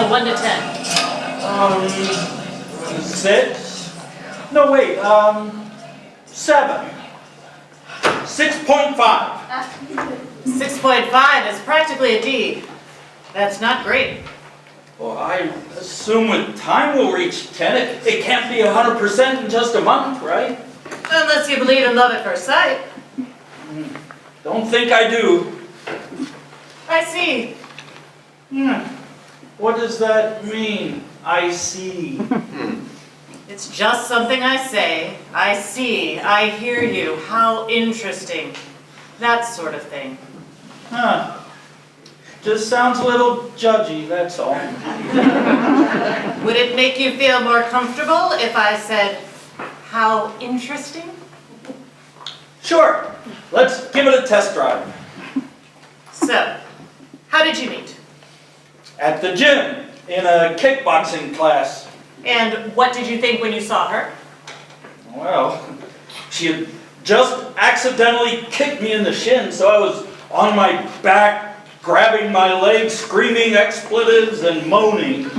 scale of 1 to 10. 6? No, wait, 7. 6.5. 6.5 is practically a D. That's not great. Well, I assume with time we'll reach 10. It can't be 100% in just a month, right? Unless you believe in love at first sight. Don't think I do. I see. What does that mean? I see. It's just something I say. I see. I hear you. How interesting. That sort of thing. Huh. Just sounds a little judgy, that's all. Would it make you feel more comfortable if I said, how interesting? Sure. Let's give it a test drive. So, how did you meet? At the gym, in a kickboxing class. And what did you think when you saw her? Well, she had just accidentally kicked me in the shin, so I was on my back, grabbing my legs, screaming expletives and moaning.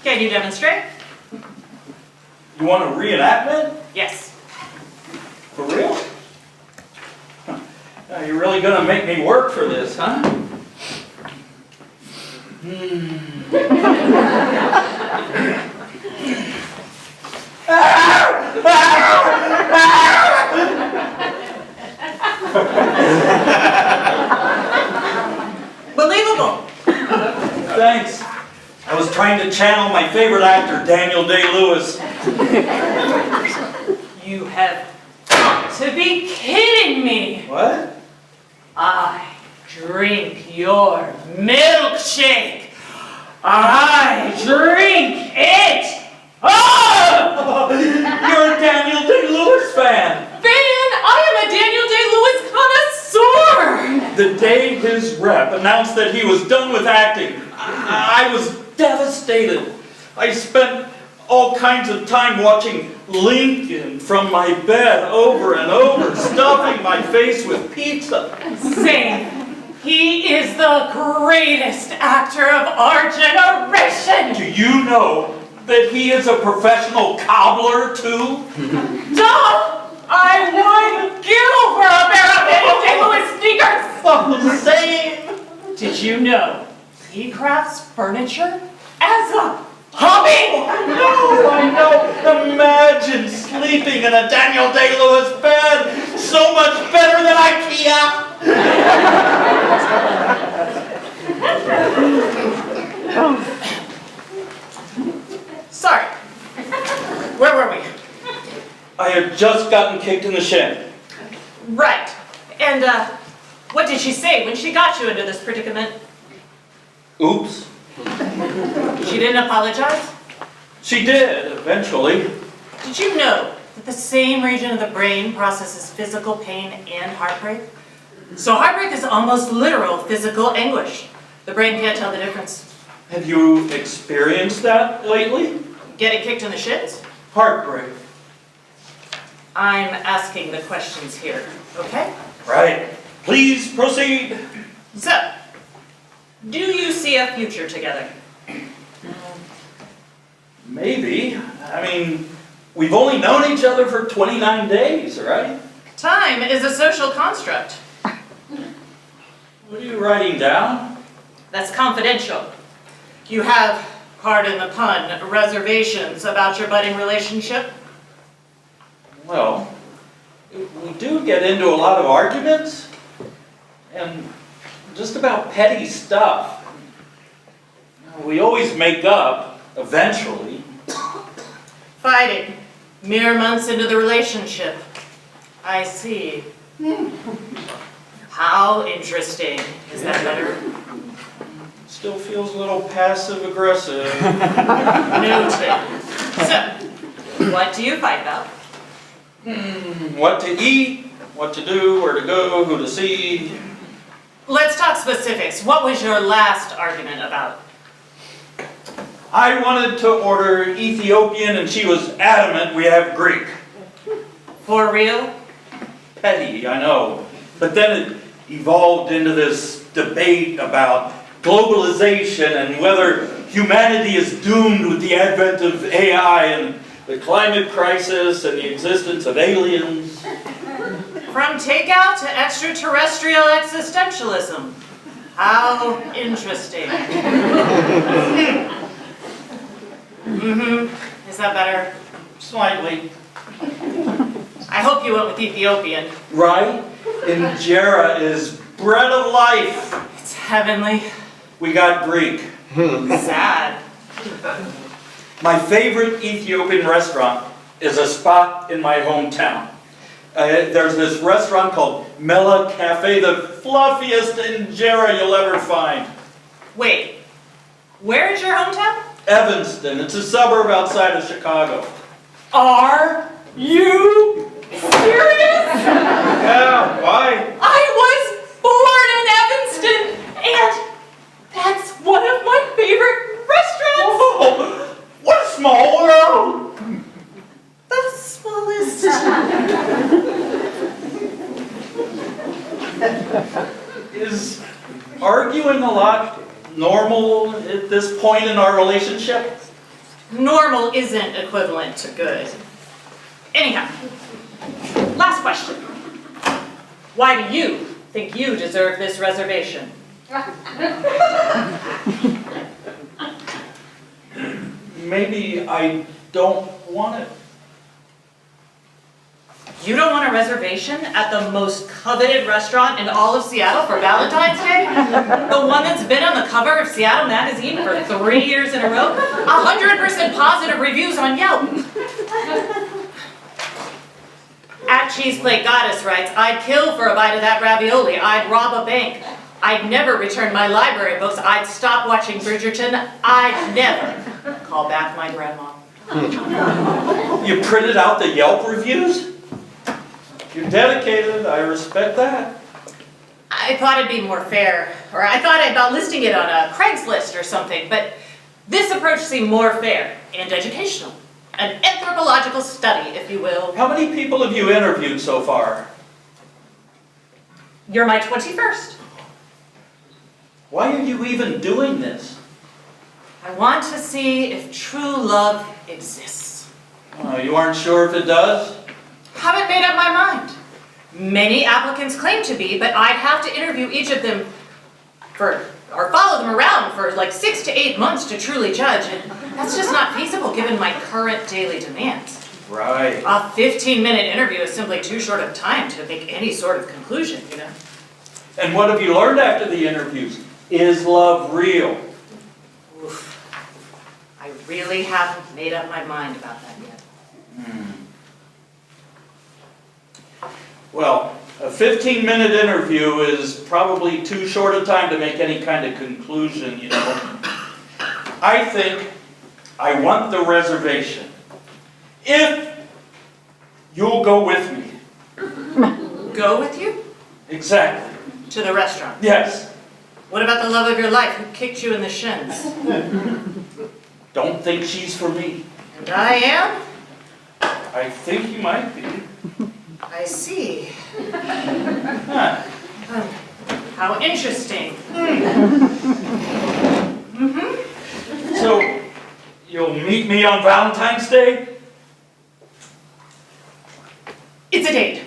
Can you demonstrate? You want a reenactment? Yes. For real? Now, you're really going to make me work for this, huh? Believable. Thanks. I was trying to channel my favorite actor, Daniel Day-Lewis. You have got to be kidding me. What? I drink your milkshake. I drink it. Oh! You're a Daniel Day-Lewis fan. I am a Daniel Day-Lewis connoisseur. The day his rep announced that he was done with acting, I was devastated. I spent all kinds of time watching Lincoln from my bed over and over, stuffing my face with pizza. Same. He is the greatest actor of our generation. Do you know that he is a professional cobbler, too? Duh! I would kill for a pair of Daniel Day-Lewis sneakers! Oh, same! Did you know he crafts furniture as a hobby? I know. Imagine sleeping in a Daniel Day-Lewis bed. So much better than IKEA. Sorry. Where were we? I had just gotten kicked in the shin. Right. And, what did she say when she got you into this predicament? Oops. She didn't apologize? She did, eventually. Did you know that the same region of the brain processes physical pain and heartbreak? So heartbreak is almost literal physical anguish. The brain can't tell the difference. Have you experienced that lately? Getting kicked in the shins? Heartbreak. I'm asking the questions here, okay? Right. Please proceed. So, do you see a future together? Maybe. I mean, we've only known each other for 29 days, right? Time is a social construct. What are you writing down? That's confidential. You have, pardon the pun, reservations about your budding relationship? Well, we do get into a lot of arguments and just about petty stuff. We always make up, eventually. Fighting, mere months into the relationship. I see. How interesting. Is that better? Still feels a little passive-aggressive. Noted. So, what do you fight about? What to eat, what to do, where to go, who to see. Let's talk specifics. What was your last argument about? I wanted to order Ethiopian and she was adamant we have Greek. For real? Petty, I know. But then it evolved into this debate about globalization and whether humanity is doomed with the advent of AI and the climate crisis and the existence of aliens. From takeout to extraterrestrial existentialism. How interesting. Is that better? Slightly. I hope you went with Ethiopian. Right? Injera is bread of life. It's heavenly. We got Greek. Sad. My favorite Ethiopian restaurant is a spot in my hometown. There's this restaurant called Mela Cafe, the fluffiest injera you'll ever find. Wait, where is your hometown? Evanston. It's a suburb outside of Chicago. Are you serious? Yeah, why? I was born in Evanston, and that's one of my favorite restaurants. Whoa, what a small world! The smallest. Is arguing a lot normal at this point in our relationship? Normal isn't equivalent to good. Anyhow, last question. Why do you think you deserve this reservation? Maybe I don't want it. You don't want a reservation at the most coveted restaurant in all of Seattle for Valentine's Day? The one that's been on the cover of Seattle Magazine for 3 years in a row? 100% positive reviews on Yelp. At Cheeseplate Goddess writes, I'd kill for a bite of that ravioli. I'd rob a bank. I'd never return my library books. I'd stop watching Bridgerton. I'd never call back my grandma. You printed out the Yelp reviews? You're dedicated, I respect that. I thought it'd be more fair, or I thought about listing it on a Craigslist or something, but this approach seemed more fair and educational. An anthropological study, if you will. How many people have you interviewed so far? You're my 21st. Why are you even doing this? I want to see if true love exists. You aren't sure if it does? Haven't made up my mind. Many applicants claim to be, but I'd have to interview each of them or follow them around for like 6 to 8 months to truly judge, and that's just not feasible given my current daily demands. Right. A 15-minute interview is simply too short of time to make any sort of conclusion, you know? And what have you learned after the interviews? Is love real? Oof. I really haven't made up my mind about that yet. Well, a 15-minute interview is probably too short a time to make any kind of conclusion, you know. I think I want the reservation. If you'll go with me. Go with you? Exactly. To the restaurant? Yes. What about the love of your life who kicked you in the shins? Don't think she's for me. And I am? I think you might be. I see. Huh. How interesting. So, you'll meet me on Valentine's Day? It's a date.